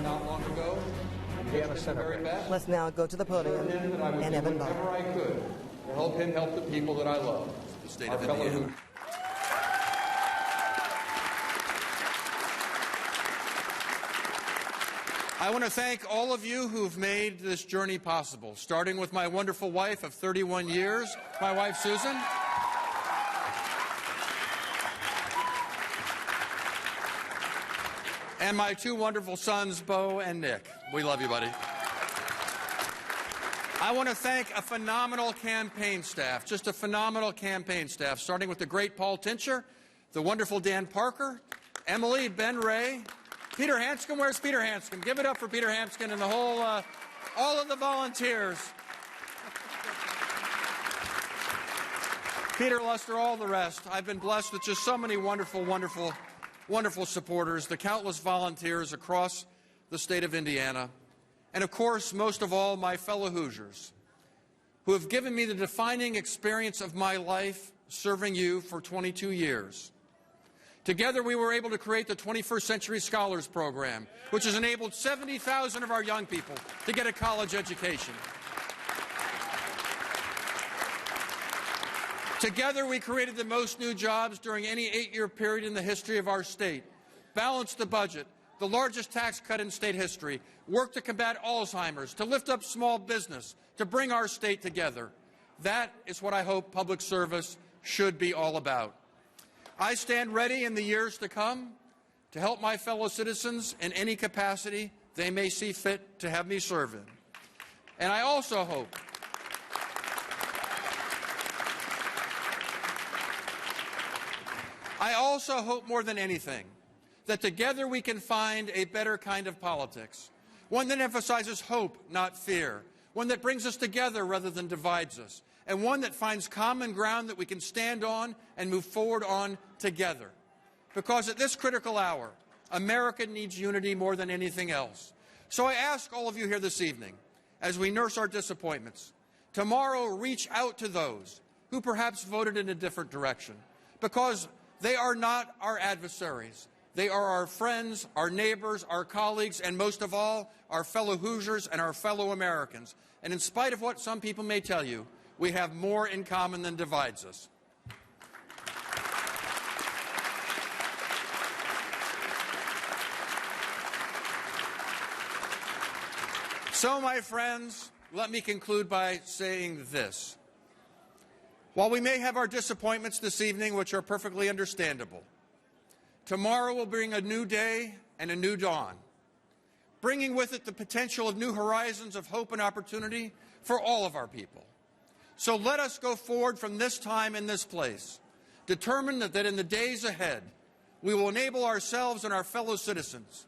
him not long ago. We have a senator. Let's now go to the podium and Evan Bayh. Whatever I could to help him help the people that I love. The state of Indiana. I want to thank all of you who've made this journey possible, starting with my wonderful wife of 31 years, my wife Susan. And my two wonderful sons, Bo and Nick. We love you, buddy. I want to thank a phenomenal campaign staff, just a phenomenal campaign staff, starting with the great Paul Tincher, the wonderful Dan Parker, Emily, Ben Ray, Peter Hanscom. Where's Peter Hanscom? Give it up for Peter Hanscom and the whole, all of the volunteers. Peter Luster, all the rest. I've been blessed with just so many wonderful, wonderful, wonderful supporters, the countless volunteers across the state of Indiana, and of course, most of all, my fellow Hoosiers, who have given me the defining experience of my life serving you for 22 years. Together, we were able to create the 21st Century Scholars Program, which has enabled 70,000 of our young people to get a college education. Together, we created the most new jobs during any 8-year period in the history of our state, balanced the budget, the largest tax cut in state history, worked to combat Alzheimer's, to lift up small business, to bring our state together. That is what I hope public service should be all about. I stand ready in the years to come to help my fellow citizens in any capacity they may see fit to have me serve in. And I also hope more than anything that together we can find a better kind of politics, one that emphasizes hope, not fear, one that brings us together rather than divides us, and one that finds common ground that we can stand on and move forward on together. Because at this critical hour, America needs unity more than anything else. So I ask all of you here this evening, as we nurse our disappointments, tomorrow reach out to those who perhaps voted in a different direction, because they are not our adversaries. They are our friends, our neighbors, our colleagues, and most of all, our fellow Hoosiers and our fellow Americans. And in spite of what some people may tell you, we have more in common than divides us. So, my friends, let me conclude by saying this. While we may have our disappointments this evening, which are perfectly understandable, tomorrow will bring a new day and a new dawn, bringing with it the potential of new horizons of hope and opportunity for all of our people. So let us go forward from this time in this place, determined that in the days ahead, we will enable ourselves and our fellow citizens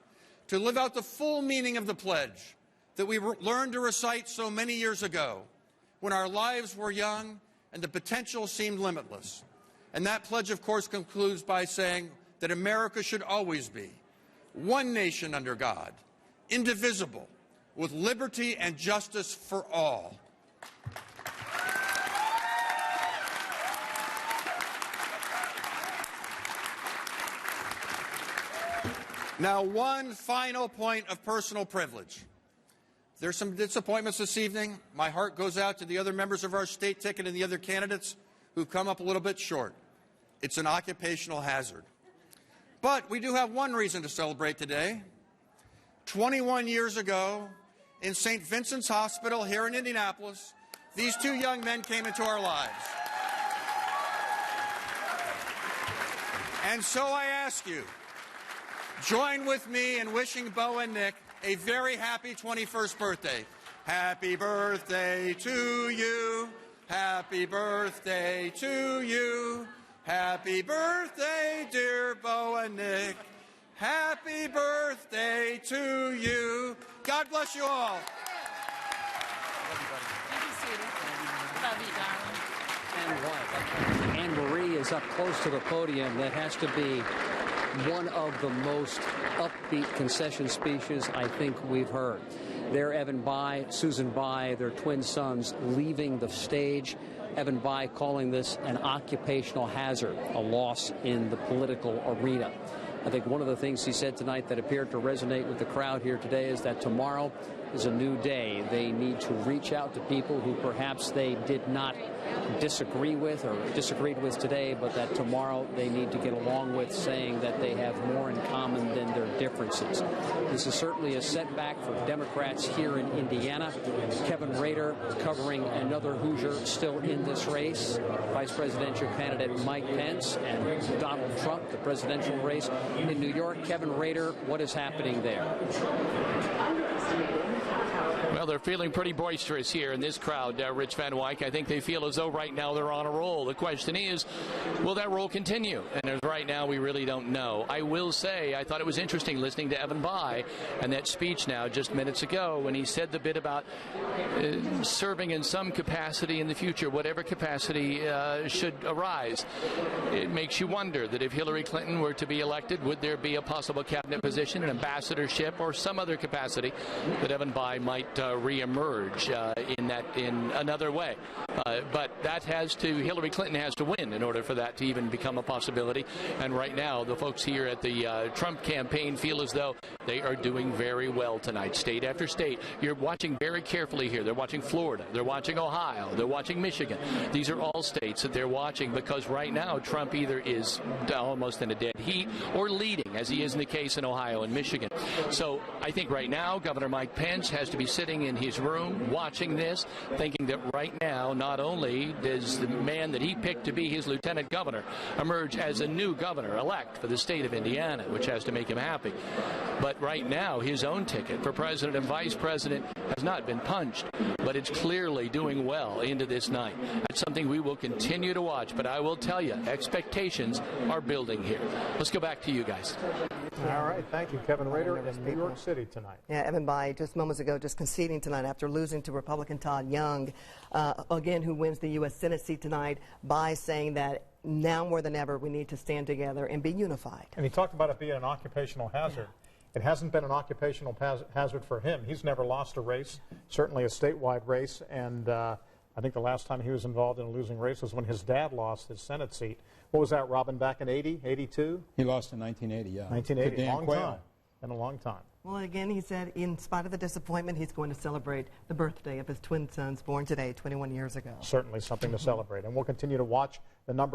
to live out the full meaning of the pledge that we learned to recite so many years ago when our lives were young and the potential seemed limitless. And that pledge, of course, concludes by saying that America should always be one nation under God, indivisible, with liberty and justice for all. Now, one final point of personal privilege. There's some disappointments this evening. My heart goes out to the other members of our state ticket and the other candidates who've come up a little bit short. It's an occupational hazard. But we do have one reason to celebrate today. 21 years ago, in St. Vincent's Hospital here in Indianapolis, these two young men came into our lives. And so I ask you, join with me in wishing Bo and Nick a very happy 21st birthday. Happy birthday to you. Happy birthday to you. Happy birthday, dear Bo and Nick. Happy birthday to you. God bless you all. Love you, darling. And Anne-Marie is up close to the podium. That has to be one of the most upbeat concession speeches I think we've heard. There, Evan Bayh, Susan Bayh, their twin sons, leaving the stage. Evan Bayh calling this an occupational hazard, a loss in the political arena. I think one of the things he said tonight that appeared to resonate with the crowd here today is that tomorrow is a new day. They need to reach out to people who perhaps they did not disagree with or disagreed with today, but that tomorrow they need to get along with, saying that they have more in common than their differences. This is certainly a setback for Democrats here in Indiana. Kevin Rader covering another Hoosier still in this race, Vice Presidential candidate Mike Pence and Donald Trump, the presidential race in New York. Kevin Rader, what is happening there? Well, they're feeling pretty boisterous here in this crowd, Rich Van Wyck. I think they feel as though right now they're on a roll. The question is, will that roll continue? And as right now, we really don't know. I will say, I thought it was interesting listening to Evan Bayh and that speech now just minutes ago when he said the bit about serving in some capacity in the future, whatever capacity should arise. It makes you wonder that if Hillary Clinton were to be elected, would there be a possible cabinet position, an ambassadorship, or some other capacity that Evan Bayh might reemerge in another way. But Hillary Clinton has to win in order for that to even become a possibility. And right now, the folks here at the Trump campaign feel as though they are doing very well tonight, state after state. You're watching very carefully here. They're watching Florida. They're watching Ohio. They're watching Michigan. These are all states that they're watching because right now, Trump either is almost in a dead heat or leading, as he is in the case in Ohio and Michigan. So I think right now, Governor Mike Pence has to be sitting in his room watching this, thinking that right now, not only does the man that he picked to be his lieutenant governor emerge as a new governor-elect for the state of Indiana, which has to make him happy, but right now, his own ticket for president and vice president has not been punched, but it's clearly doing well into this night. That's something we will continue to watch, but I will tell you, expectations are building here. Let's go back to you guys. All right, thank you. Kevin Rader in New York City tonight. Yeah, Evan Bayh just moments ago just conceding tonight after losing to Republican Todd Young, again, who wins the U.S. Senate seat tonight, by saying that now more than ever we need to stand together and be unified. And he talked about it being an occupational hazard. Yeah. It hasn't been an occupational hazard for him. He's never lost a race, certainly a statewide race, and I think the last time he was involved in a losing race was when his dad lost his Senate seat. What was that, Robin, back in 80, 82? He lost in 1980, yeah. 1980, long time. Been a long time. Well, again, he said in spite of the disappointment, he's going to celebrate the birthday of his twin sons born today, 21 years ago. Certainly something to celebrate. And we'll continue to watch the numbers.